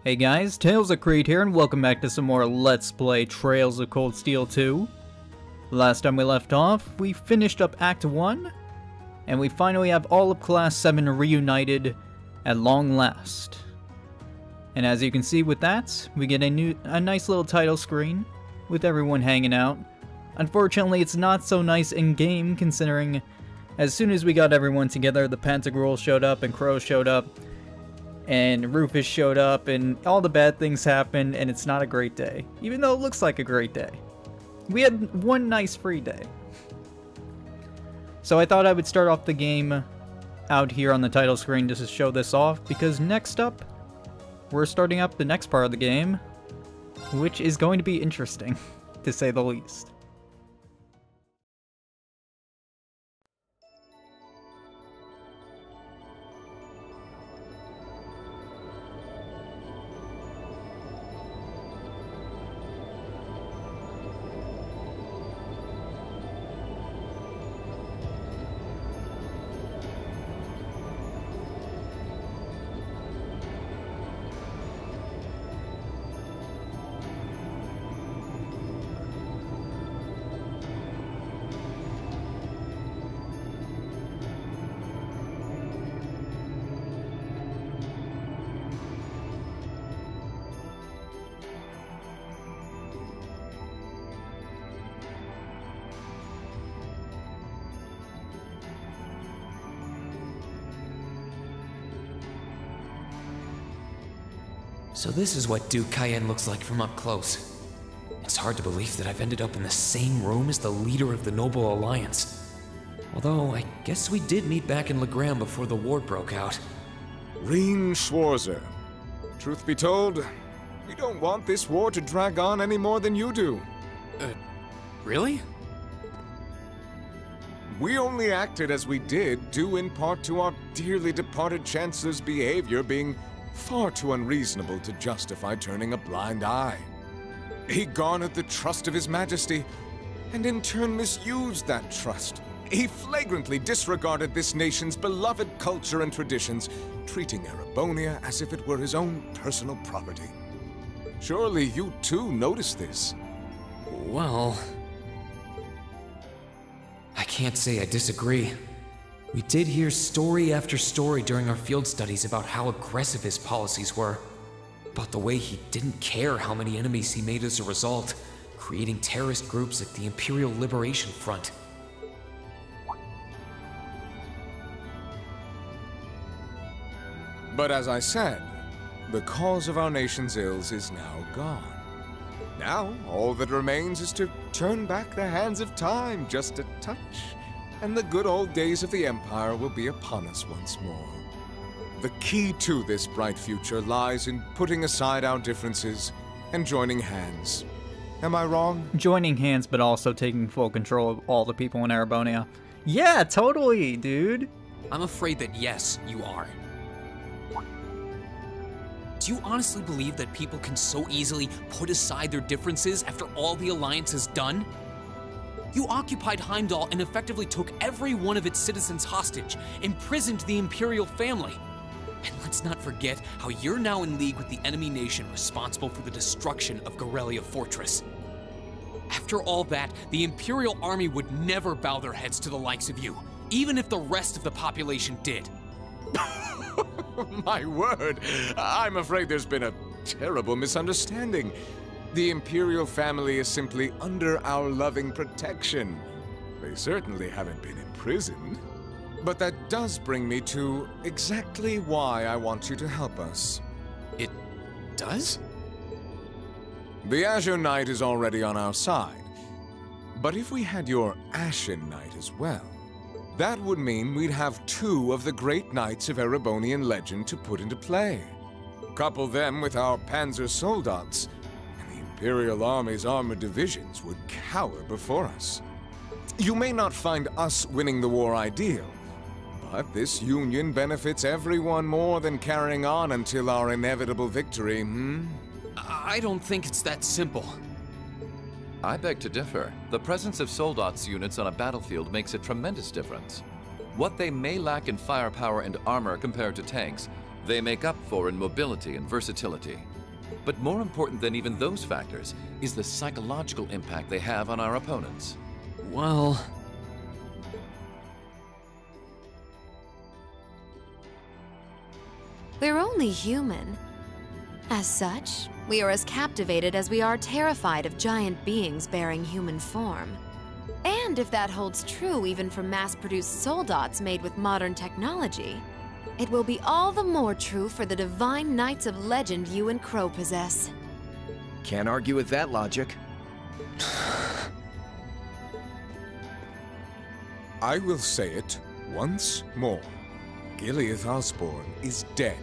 Hey guys, Tales of Creed here, and welcome back to some more Let's Play Trails of Cold Steel 2. Last time we left off, we finished up Act 1, and we finally have all of Class 7 reunited at long last. And as you can see with that, we get a nice little title screen with everyone hanging out. Unfortunately, it's not so nice in-game, considering as soon as we got everyone together, the Pantagruel showed up, and Crow showed up, and Rufus showed up, and all the bad things happened, and it's not a great day. Even though it looks like a great day. We had one nice free day. So I thought I would start off the game out here on the title screen just to show this off, because next up, we're starting up the next part of the game, which is going to be interesting, to say the least. So this is what Duke Cayenne looks like from up close. It's hard to believe that I've ended up in the same room as the leader of the Noble Alliance. Although, I guess we did meet back in Legram before the war broke out. Rean Schwarzer. Truth be told, we don't want this war to drag on any more than you do. Really? We only acted as we did, due in part to our dearly departed Chancellor's behavior being far too unreasonable to justify turning a blind eye. He garnered the trust of His Majesty, and in turn misused that trust. He flagrantly disregarded this nation's beloved culture and traditions, treating Erebonia as if it were his own personal property. Surely you too noticed this. Well, I can't say I disagree. We did hear story after story during our field studies about how aggressive his policies were, about the way he didn't care how many enemies he made as a result, creating terrorist groups like the Imperial Liberation Front. But as I said, the cause of our nation's ills is now gone. Now, all that remains is to turn back the hands of time just a touch, and the good old days of the Empire will be upon us once more. The key to this bright future lies in putting aside our differences and joining hands. Am I wrong? Joining hands, but also taking full control of all the people in Erebonia. Yeah, totally, dude! I'm afraid that yes, you are. Do you honestly believe that people can so easily put aside their differences after all the Alliance has done? You occupied Heimdall and effectively took every one of its citizens hostage, imprisoned the Imperial family. And let's not forget how you're now in league with the enemy nation responsible for the destruction of Gorelia Fortress. After all that, the Imperial army would never bow their heads to the likes of you, even if the rest of the population did. My word, I'm afraid there's been a terrible misunderstanding. The Imperial family is simply under our loving protection. They certainly haven't been imprisoned. But that does bring me to exactly why I want you to help us. It does? The Azure Knight is already on our side. But if we had your Ashen Knight as well, that would mean we'd have two of the great knights of Erebonian legend to put into play. Couple them with our Panzer Soldats, Imperial Army's armored divisions would cower before us. You may not find us winning the war ideal, but this union benefits everyone more than carrying on until our inevitable victory, I don't think it's that simple. I beg to differ. The presence of Soldats units on a battlefield makes a tremendous difference. What they may lack in firepower and armor compared to tanks, they make up for in mobility and versatility. But more important than even those factors is the psychological impact they have on our opponents. Well... We're only human. As such, we are as captivated as we are terrified of giant beings bearing human form. And if that holds true even for mass-produced soldats made with modern technology, it will be all the more true for the divine knights of legend you and Crow possess. Can't argue with that logic. I will say it once more. Gileath Osborne is dead.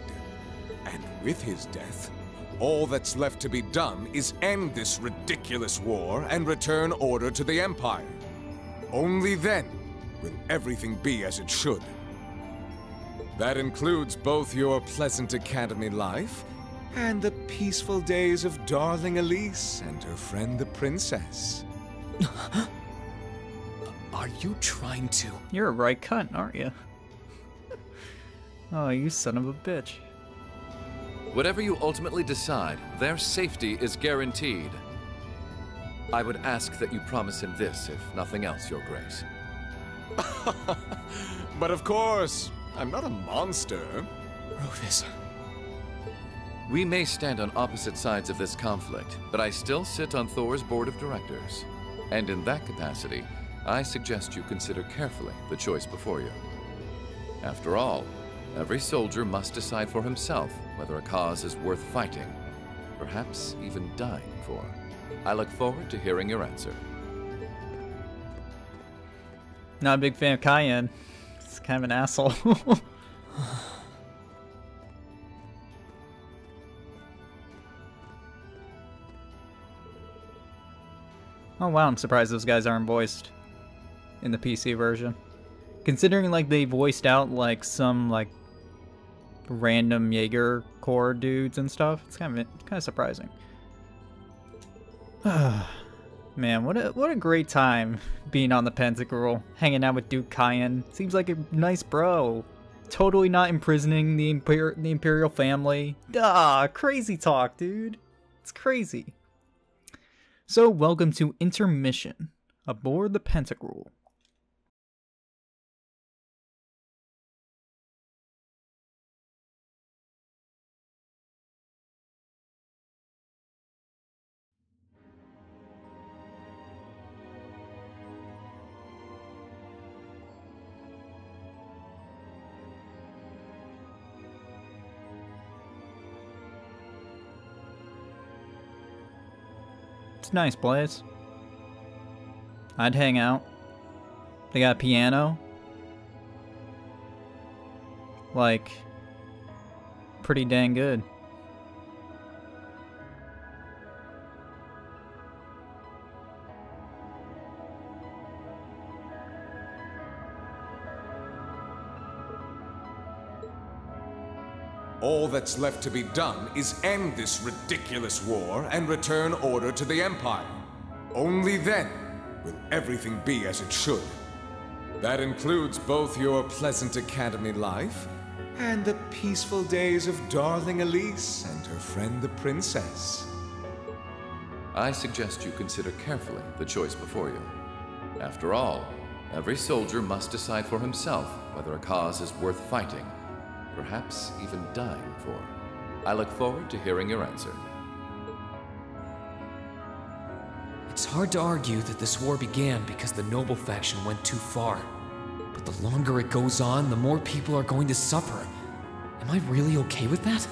And with his death, all that's left to be done is end this ridiculous war and return order to the Empire. Only then will everything be as it should. That includes both your pleasant academy life and the peaceful days of darling Elise and her friend the princess. Are you trying to... You're a right cunt, aren't you? Oh, you son of a bitch. Whatever you ultimately decide, their safety is guaranteed. I would ask that you promise him this, if nothing else, Your Grace. But of course, I'm not a monster. Rovis. We may stand on opposite sides of this conflict, but I still sit on Thor's board of directors. And in that capacity, I suggest you consider carefully the choice before you. After all, every soldier must decide for himself whether a cause is worth fighting, perhaps even dying for. I look forward to hearing your answer. Not a big fan of Cayenne. He's kind of an asshole. Oh wow, I'm surprised those guys aren't voiced in the PC version. Considering like they voiced out like some like random Jaeger Corps dudes and stuff, it's kind of surprising. Man, what a great time being on the Pantagruel, hanging out with Duke Cayenne. Seems like a nice bro. Totally not imprisoning the Imperial family. Crazy talk, dude. It's crazy. So, welcome to intermission aboard the Pantagruel. It's a nice place. I'd hang out. They got a piano. Like, pretty dang good. All that's left to be done is end this ridiculous war and return order to the Empire. Only then will everything be as it should. That includes both your pleasant academy life and the peaceful days of darling Elise and her friend the princess. I suggest you consider carefully the choice before you. After all, every soldier must decide for himself whether a cause is worth fighting, perhaps even dying for. I look forward to hearing your answer. It's hard to argue that this war began because the noble faction went too far. But the longer it goes on, the more people are going to suffer. Am I really okay with that?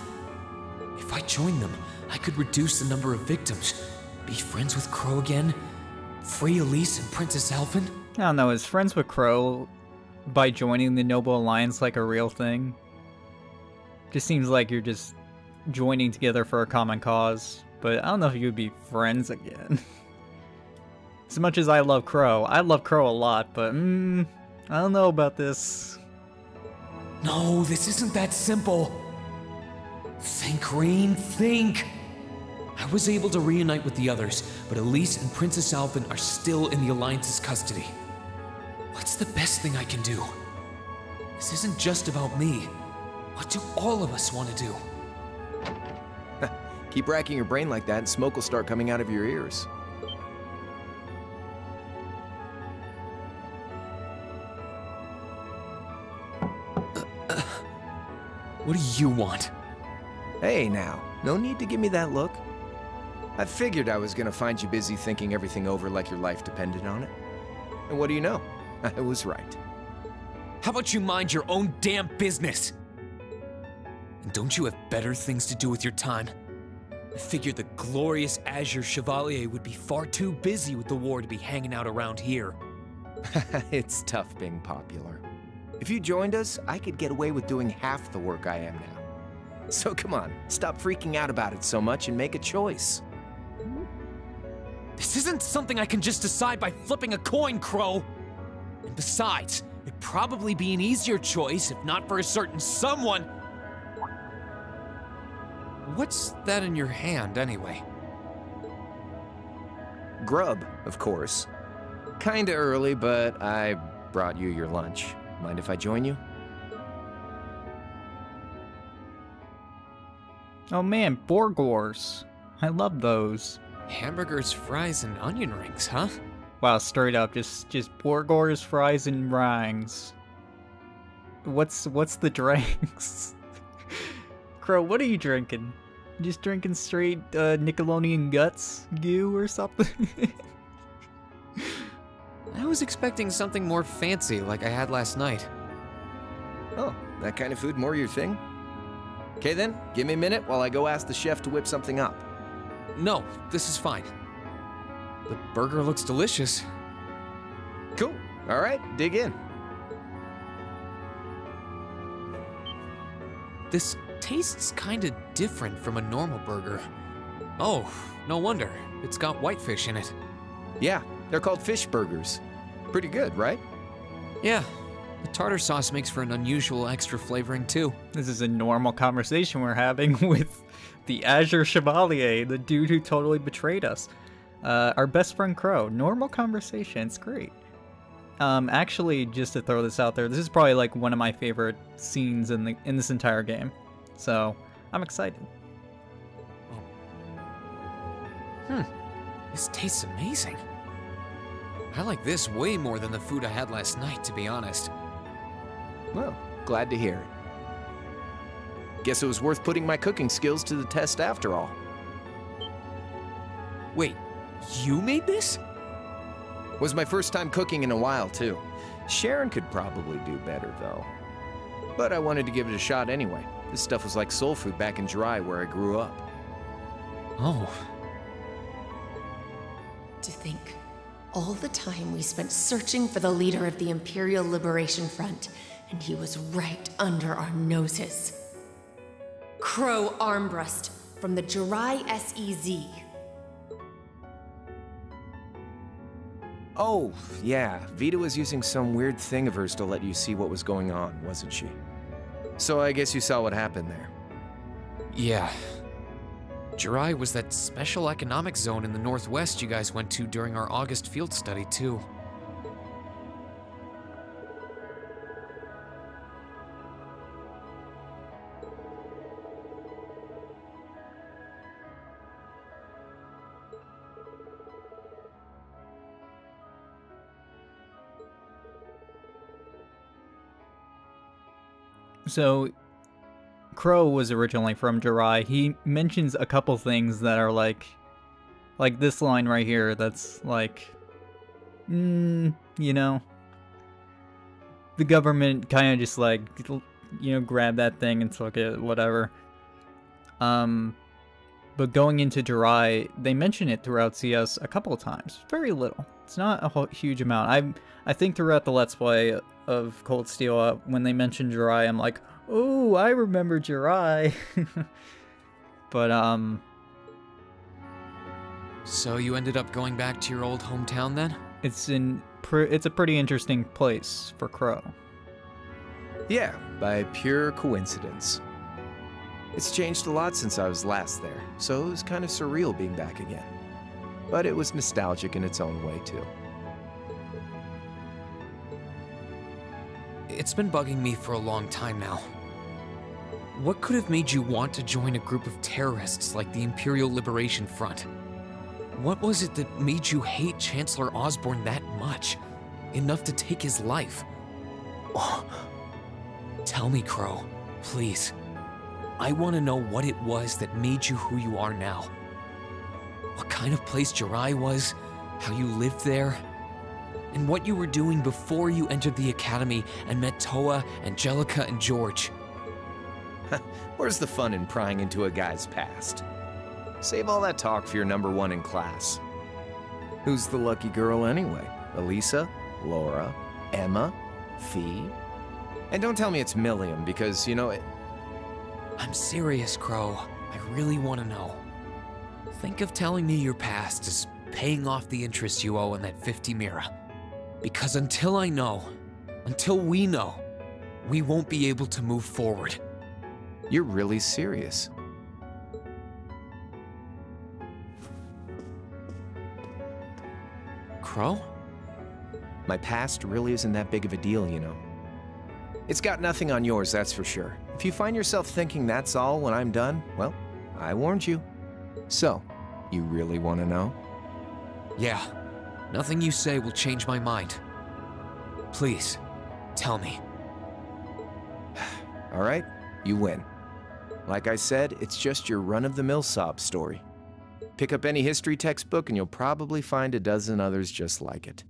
If I join them, I could reduce the number of victims, be friends with Crow again, free Elise and Princess Alphen. I don't know, is friends with Crow by joining the Noble Alliance like a real thing? Just seems like you're just joining together for a common cause, but I don't know if you would be friends again. As much as I love Crow a lot, but I don't know about this. No, this isn't that simple. Think, Rean, think! I was able to reunite with the others, but Elise and Princess Alphen are still in the Alliance's custody. What's the best thing I can do? This isn't just about me. What do all of us want to do? Keep racking your brain like that and smoke will start coming out of your ears. What do you want? Hey now, no need to give me that look. I figured I was gonna find you busy thinking everything over like your life depended on it. And what do you know? I was right. How about you mind your own damn business? And don't you have better things to do with your time? I figured the glorious Azure Chevalier would be far too busy with the war to be hanging out around here. It's tough being popular. If you joined us, I could get away with doing half the work I am now. So come on, stop freaking out about it so much and make a choice. This isn't something I can just decide by flipping a coin, Crow. And besides, it'd probably be an easier choice if not for a certain someone. What's that in your hand, anyway? Grub, of course. Kinda early, but I brought you your lunch. Mind if I join you? Oh man, burgers. I love those. Hamburgers, fries, and onion rings, huh? Wow, straight up, just burgers, fries, and rings. What's the drinks? Crow, what are you drinking? Just drinking straight Nickelodeon guts goo or something? I was expecting something more fancy like I had last night. Oh, that kind of food more your thing? Okay then, give me a minute while I go ask the chef to whip something up. No, this is fine. The burger looks delicious. Cool. All right, dig in. This tastes kinda different from a normal burger. Oh, no wonder. It's got whitefish in it. Yeah, they're called fish burgers. Pretty good, right? Yeah, the tartar sauce makes for an unusual extra flavoring too. This is a normal conversation we're having with the Azure Chevalier, the dude who totally betrayed us. Our best friend Crow. Normal conversation, it's great. Actually, just to throw this out there, this is probably like one of my favorite scenes in this entire game. So, I'm excited. This tastes amazing. I like this way more than the food I had last night, to be honest. Well, glad to hear it. Guess it was worth putting my cooking skills to the test after all. Wait, you made this? Was my first time cooking in a while, too. Sharon could probably do better, though. But I wanted to give it a shot anyway. This stuff was like soul food back in Jirai, where I grew up. Oh. To think, all the time we spent searching for the leader of the Imperial Liberation Front, and he was right under our noses. Crow Armbrust, from the Jirai SEZ. Oh, yeah. Vita was using some weird thing of hers to let you see what was going on, wasn't she? So I guess you saw what happened there. Yeah. Jirai was that special economic zone in the northwest you guys went to during our August field study, too. So, Crow was originally from Jirai. He mentions a couple things that are like this line right here that's like, you know, the government kind of just like, you know, grabbed that thing and took it, whatever. But going into Jirai, they mention it throughout CS a couple of times. Very little. It's not a huge amount. I think throughout the Let's Play of Cold Steel, when they mention Jirai, I'm like, oh, I remember Jirai. But, So you ended up going back to your old hometown then? it's a pretty interesting place for Crow. Yeah, by pure coincidence. It's changed a lot since I was last there, so it was kind of surreal being back again. But it was nostalgic in its own way, too. It's been bugging me for a long time now. What could have made you want to join a group of terrorists like the Imperial Liberation Front? What was it that made you hate Chancellor Osborne that much? Enough to take his life? Oh. Tell me, Crow, please. I want to know what it was that made you who you are now. What kind of place Jirai was, how you lived there, and what you were doing before you entered the academy and met Toa, Angelica, and George. Where's the fun in prying into a guy's past? Save all that talk for your number one in class. Who's the lucky girl anyway? Elisa? Laura? Emma? Fee? And don't tell me it's Milliam, because, you know, it... I'm serious, Crow. I really want to know. Think of telling me your past as paying off the interest you owe on that 50 Mira. Because until I know, until we know, we won't be able to move forward. You're really serious. Crow? My past really isn't that big of a deal, you know. It's got nothing on yours, that's for sure. If you find yourself thinking that's all when I'm done, well, I warned you. So, you really want to know? Yeah. Nothing you say will change my mind. Please, tell me. All right, you win. Like I said, it's just your run-of-the-mill sob story. Pick up any history textbook and you'll probably find a dozen others just like it.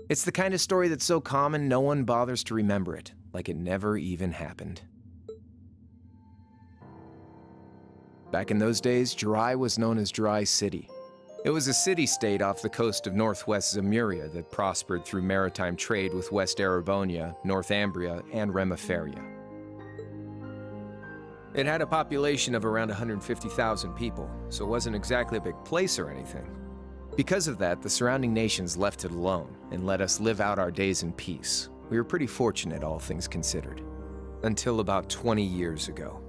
It's the kind of story that's so common no one bothers to remember it, like it never even happened. Back in those days, Jirai was known as Jirai City. It was a city-state off the coast of northwest Ymir that prospered through maritime trade with West Erebonia, Northumbria, and Remiferia. It had a population of around 150,000 people, so it wasn't exactly a big place or anything. Because of that, the surrounding nations left it alone and let us live out our days in peace. We were pretty fortunate, all things considered. Until about 20 years ago.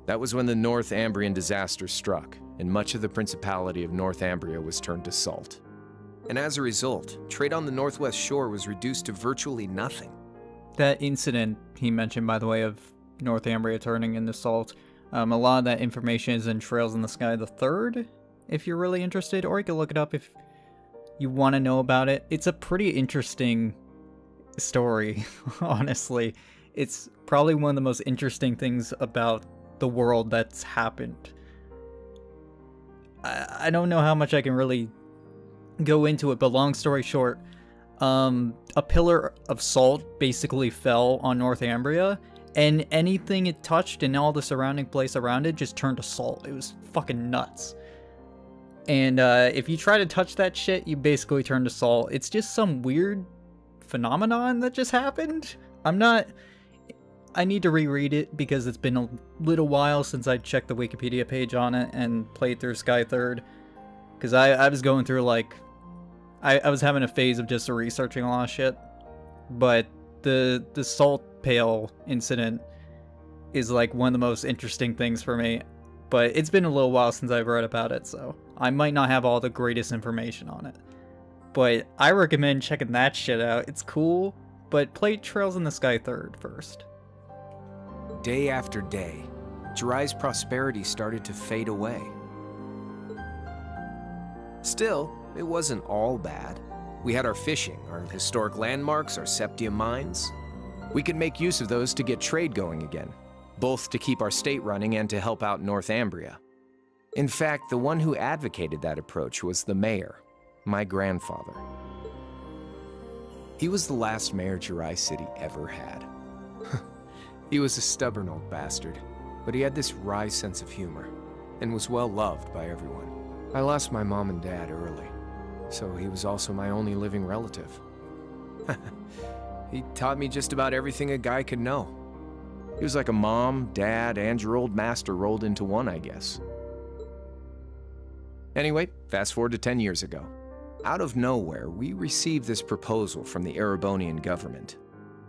That was when the Northumbrian disaster struck, and much of the Principality of Northumbria was turned to salt. And as a result, trade on the northwest shore was reduced to virtually nothing. That incident he mentioned, by the way, of Northumbria turning into salt, a lot of that information is in Trails in the Sky the Third, if you're really interested, or you can look it up if you want to know about it. It's a pretty interesting story, honestly. It's probably one of the most interesting things about the world that's happened. I don't know how much I can really go into it, but long story short, a pillar of salt basically fell on Northumbria, and anything it touched and all the surrounding place around it just turned to salt. It was fucking nuts. And if you try to touch that shit, you basically turn to salt. It's just some weird phenomenon that just happened. I need to reread it because it's been a little while since I checked the Wikipedia page on it and played through Sky Third. Because I was going through, like, I was having a phase of just researching a lot of shit. But the salt pail incident is, like, one of the most interesting things for me. But it's been a little while since I've read about it, so I might not have all the greatest information on it. But I recommend checking that shit out. It's cool, but play Trails in the Sky Third first. Day after day, Jirai's prosperity started to fade away. Still, it wasn't all bad. We had our fishing, our historic landmarks, our septium mines. We could make use of those to get trade going again, both to keep our state running and to help out Northumbria. In fact, the one who advocated that approach was the mayor, my grandfather. He was the last mayor Jirai City ever had. He was a stubborn old bastard, but he had this wry sense of humor, and was well loved by everyone. I lost my mom and dad early, so he was also my only living relative. He taught me just about everything a guy could know. He was like a mom, dad, and your old master rolled into one, I guess. Anyway, fast forward to 10 years ago. Out of nowhere, we received this proposal from the Erebonian government.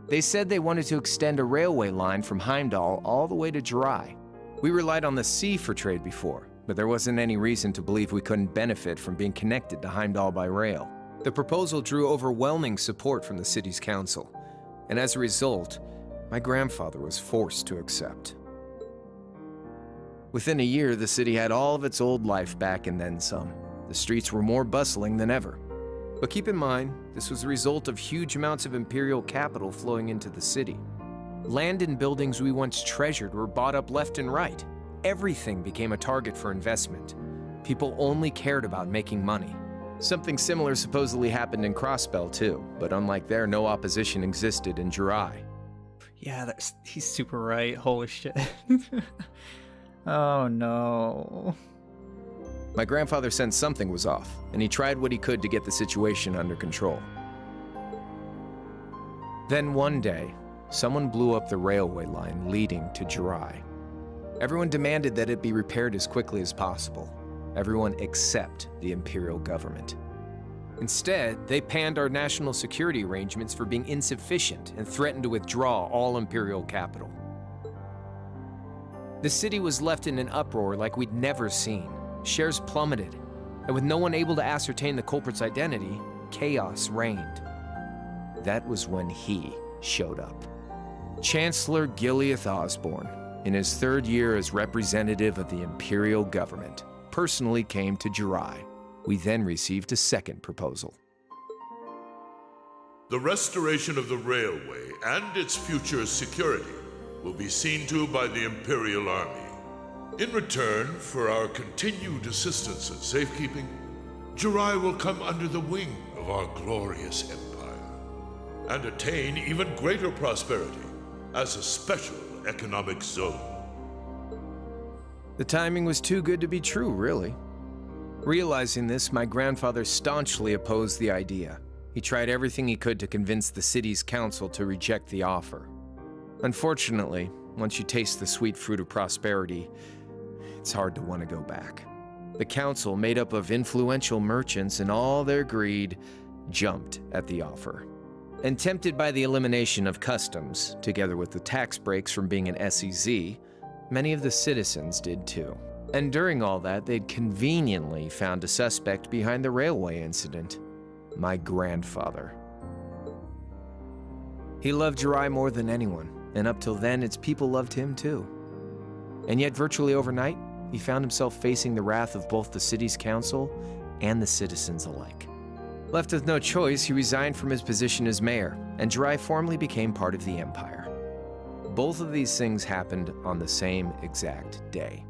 They said they wanted to extend a railway line from Heimdall all the way to Jirai. We relied on the sea for trade before, but there wasn't any reason to believe we couldn't benefit from being connected to Heimdall by rail. The proposal drew overwhelming support from the city's council, and as a result, my grandfather was forced to accept. Within a year, the city had all of its old life back and then some. The streets were more bustling than ever. But keep in mind, this was the result of huge amounts of imperial capital flowing into the city. Land and buildings we once treasured were bought up left and right. Everything became a target for investment. People only cared about making money. Something similar supposedly happened in Crossbell too, but unlike there, no opposition existed in Jirai. Yeah, he's super right. Holy shit. Oh no. My grandfather sensed something was off, and he tried what he could to get the situation under control. Then one day, someone blew up the railway line leading to Jirai. Everyone demanded that it be repaired as quickly as possible. Everyone except the imperial government. Instead, they panned our national security arrangements for being insufficient and threatened to withdraw all imperial capital. The city was left in an uproar like we'd never seen. Shares plummeted, and with no one able to ascertain the culprit's identity, chaos reigned. That was when he showed up. Chancellor Gileath Osborne, in his third year as representative of the imperial government, personally came to Jirai. We then received a second proposal. The restoration of the railway and its future security will be seen to by the Imperial Army. In return for our continued assistance in safekeeping, Jirai will come under the wing of our glorious empire and attain even greater prosperity as a special economic zone. The timing was too good to be true, really. Realizing this, my grandfather staunchly opposed the idea. He tried everything he could to convince the city's council to reject the offer. Unfortunately, once you taste the sweet fruit of prosperity, it's hard to want to go back. The council, made up of influential merchants and all their greed, jumped at the offer. And tempted by the elimination of customs, together with the tax breaks from being an SEZ, many of the citizens did too. And during all that, they'd conveniently found a suspect behind the railway incident: my grandfather. He loved Jirai more than anyone, and up till then, its people loved him too. And yet, virtually overnight, he found himself facing the wrath of both the city's council and the citizens alike. Left with no choice, he resigned from his position as mayor, and Jirai formally became part of the empire. Both of these things happened on the same exact day.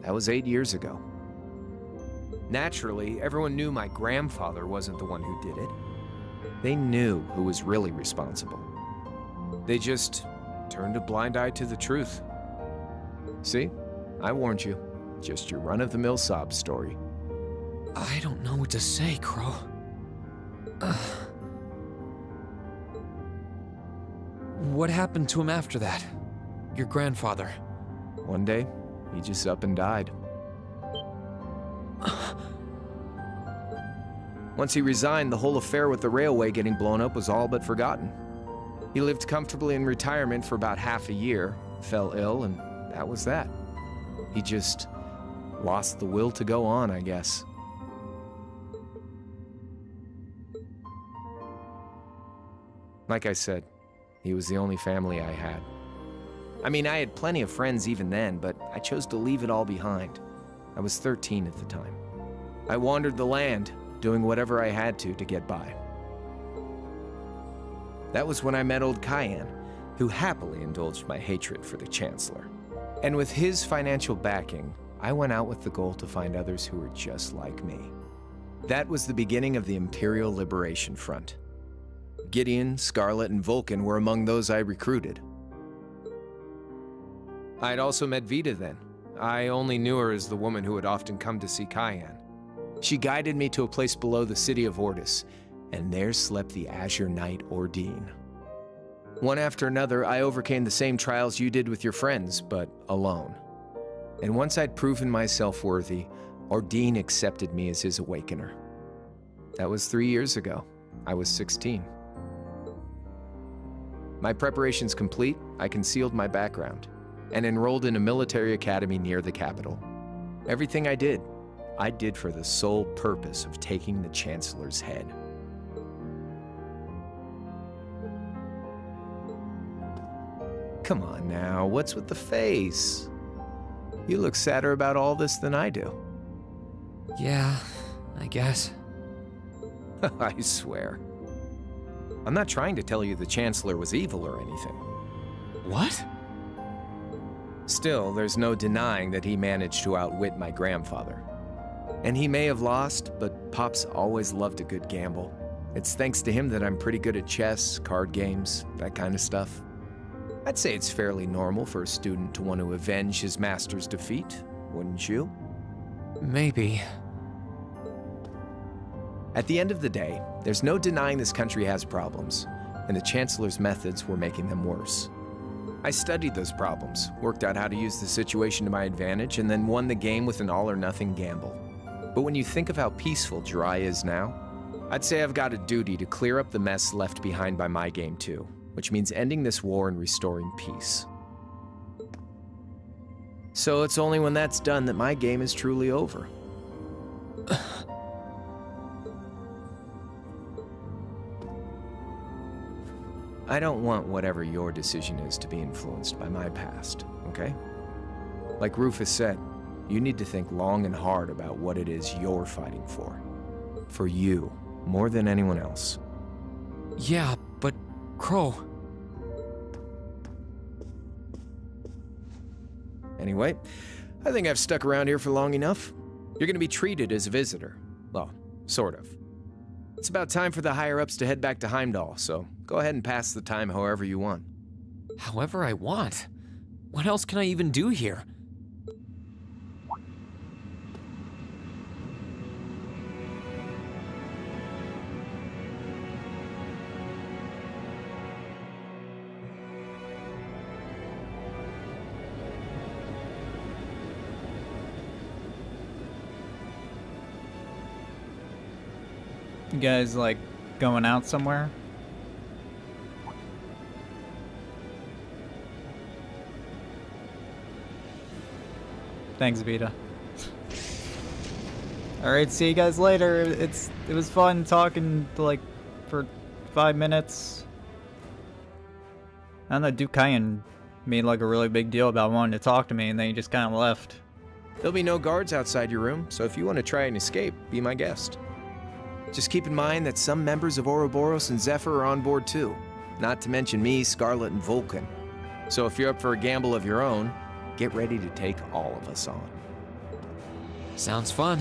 That was 8 years ago. Naturally, everyone knew my grandfather wasn't the one who did it. They knew who was really responsible. They just turned a blind eye to the truth. See? I warned you. Just your run-of-the-mill sob story. I don't know what to say, Crow. What happened to him after that? Your grandfather? One day, he just up and died. Once he resigned, the whole affair with the railway getting blown up was all but forgotten. He lived comfortably in retirement for about half a year, fell ill, and that was that. He just lost the will to go on, I guess. Like I said, he was the only family I had. I mean, I had plenty of friends even then, but I chose to leave it all behind. I was 13 at the time. I wandered the land, doing whatever I had to get by. That was when I met old Cayenne, who happily indulged my hatred for the Chancellor. And with his financial backing, I went out with the goal to find others who were just like me. That was the beginning of the Imperial Liberation Front. Gideon, Scarlet, and Vulcan were among those I recruited. I had also met Vita then. I only knew her as the woman who had often come to see Cayenne. She guided me to a place below the city of Ortis, and there slept the Azure Knight Ordine. One after another, I overcame the same trials you did with your friends, but alone. And once I'd proven myself worthy, Ordine accepted me as his awakener. That was 3 years ago. I was 16. My preparations complete, I concealed my background and enrolled in a military academy near the capital. Everything I did for the sole purpose of taking the Chancellor's head. Come on now, what's with the face? You look sadder about all this than I do. Yeah, I guess. I swear. I'm not trying to tell you the Chancellor was evil or anything. What? Still, there's no denying that he managed to outwit my grandfather. And he may have lost, but Pop's always loved a good gamble. It's thanks to him that I'm pretty good at chess, card games, that kind of stuff. I'd say it's fairly normal for a student to want to avenge his master's defeat, wouldn't you? Maybe. At the end of the day, there's no denying this country has problems, and the Chancellor's methods were making them worse. I studied those problems, worked out how to use the situation to my advantage, and then won the game with an all-or-nothing gamble. But when you think of how peaceful Jirai is now, I'd say I've got a duty to clear up the mess left behind by my game too, which means ending this war and restoring peace. So it's only when that's done that my game is truly over. I don't want whatever your decision is to be influenced by my past, okay? Like Rufus said, you need to think long and hard about what it is you're fighting for. For you, more than anyone else. Yeah, but Crow... Anyway, I think I've stuck around here for long enough. You're gonna be treated as a visitor. Well, sort of. It's about time for the higher-ups to head back to Heimdall, so go ahead and pass the time however you want. However I want? What else can I even do here? You guys, like, going out somewhere? Thanks, Vita. Alright, see you guys later. It was fun talking, like, for 5 minutes. I don't know, Dukayan made, like, a really big deal about wanting to talk to me, and then he just kind of left. There'll be no guards outside your room, so if you want to try and escape, be my guest. Just keep in mind that some members of Ouroboros and Zephyr are on board too. Not to mention me, Scarlet, and Vulcan. So if you're up for a gamble of your own, get ready to take all of us on. Sounds fun.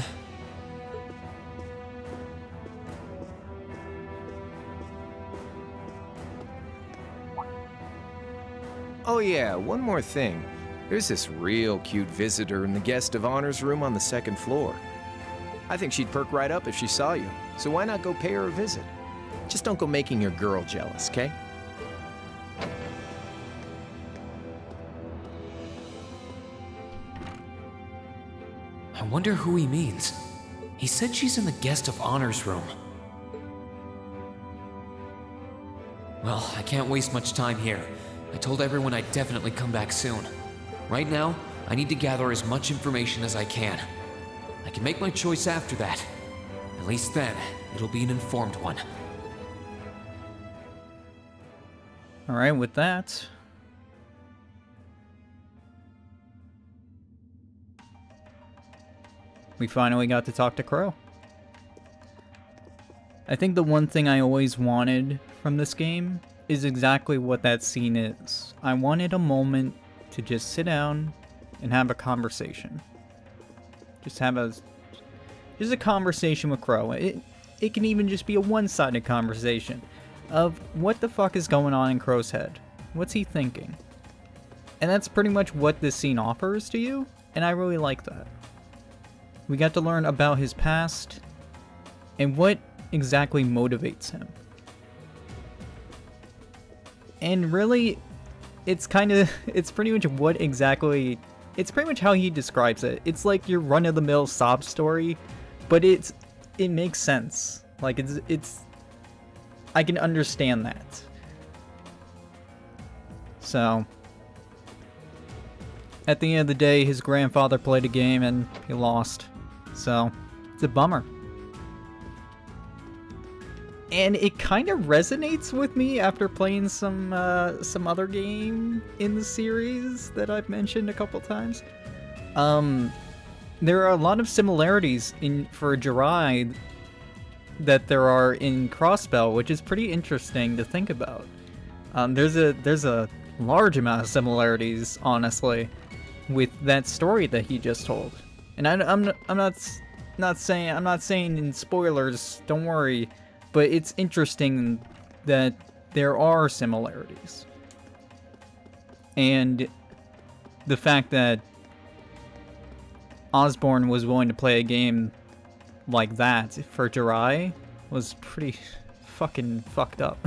Oh yeah, one more thing. There's this real cute visitor in the guest of honors room on the 2nd floor. I think she'd perk right up if she saw you, so why not go pay her a visit? Just don't go making your girl jealous, okay? I wonder who he means. He said she's in the guest of honors room. Well, I can't waste much time here. I told everyone I'd definitely come back soon. Right now, I need to gather as much information as I can. I can make my choice after that. At least then, it'll be an informed one. Alright, with that... we finally got to talk to Crow. I think the one thing I always wanted from this game is exactly what that scene is. I wanted a moment to just sit down and have a conversation. Just a conversation with Crow. It can even just be a one-sided conversation of what the fuck is going on in Crow's head. What's he thinking? And that's pretty much what this scene offers to you, and I really like that. We got to learn about his past and what exactly motivates him. And really, it's pretty much what exactly, it's pretty much how he describes it. It's like your run-of-the-mill sob story, but it makes sense. Like, I can understand that. So, at the end of the day, his grandfather played a game and he lost. So, it's a bummer. And it kind of resonates with me after playing some other game in the series that I've mentioned a couple times. There are a lot of similarities for Jirai that there are in Crossbell, which is pretty interesting to think about. There's a large amount of similarities, honestly, with that story that he just told. And I'm not saying in spoilers, don't worry, but it's interesting that there are similarities. And the fact that Osborne was willing to play a game like that for Jirai was pretty fucking fucked up.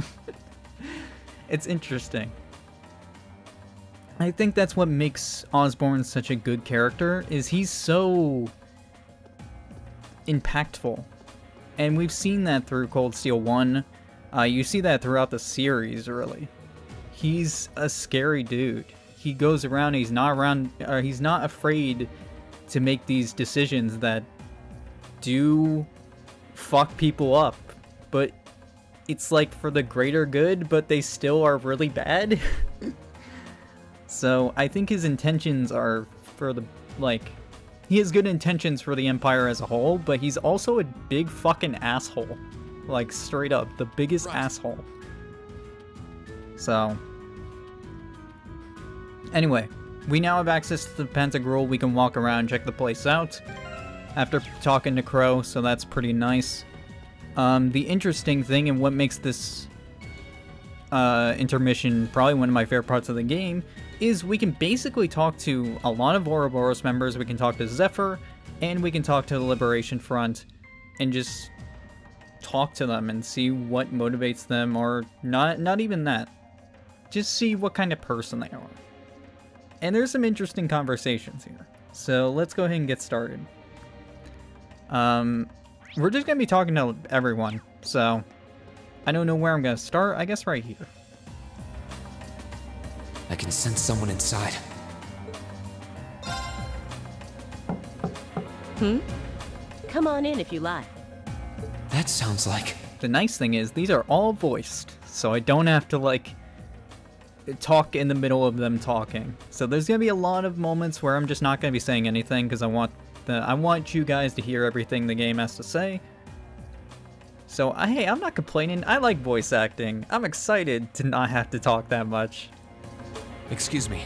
It's interesting. I think that's what makes Osborne such a good character, is he's so impactful. And we've seen that through Cold Steel 1. You see that throughout the series, really. He's a scary dude. He goes around, he's not afraid to make these decisions that do fuck people up. But it's like for the greater good, but they still are really bad. So I think his intentions are for the, like, he has good intentions for the Empire as a whole, but he's also a big fucking asshole. Like, straight up, the biggest asshole. So, anyway, we now have access to the Pantagruel. We can walk around, check the place out after talking to Crow, so that's pretty nice. The interesting thing, and what makes this intermission probably one of my favorite parts of the game, is we can basically talk to a lot of Ouroboros members. We can talk to Zephyr, and we can talk to the Liberation Front, and just talk to them and see what motivates them, or not even that. Just see what kind of person they are. And there's some interesting conversations here. So let's go ahead and get started. We're just gonna be talking to everyone, so I don't know where I'm gonna start. I guess right here. I can sense someone inside. Come on in if you like. That sounds like... The nice thing is, these are all voiced, so I don't have to, like, talk in the middle of them talking. So there's gonna be a lot of moments where I'm just not gonna be saying anything, because I want you guys to hear everything the game has to say. So, hey, I'm not complaining. I like voice acting. I'm excited to not have to talk that much. Excuse me.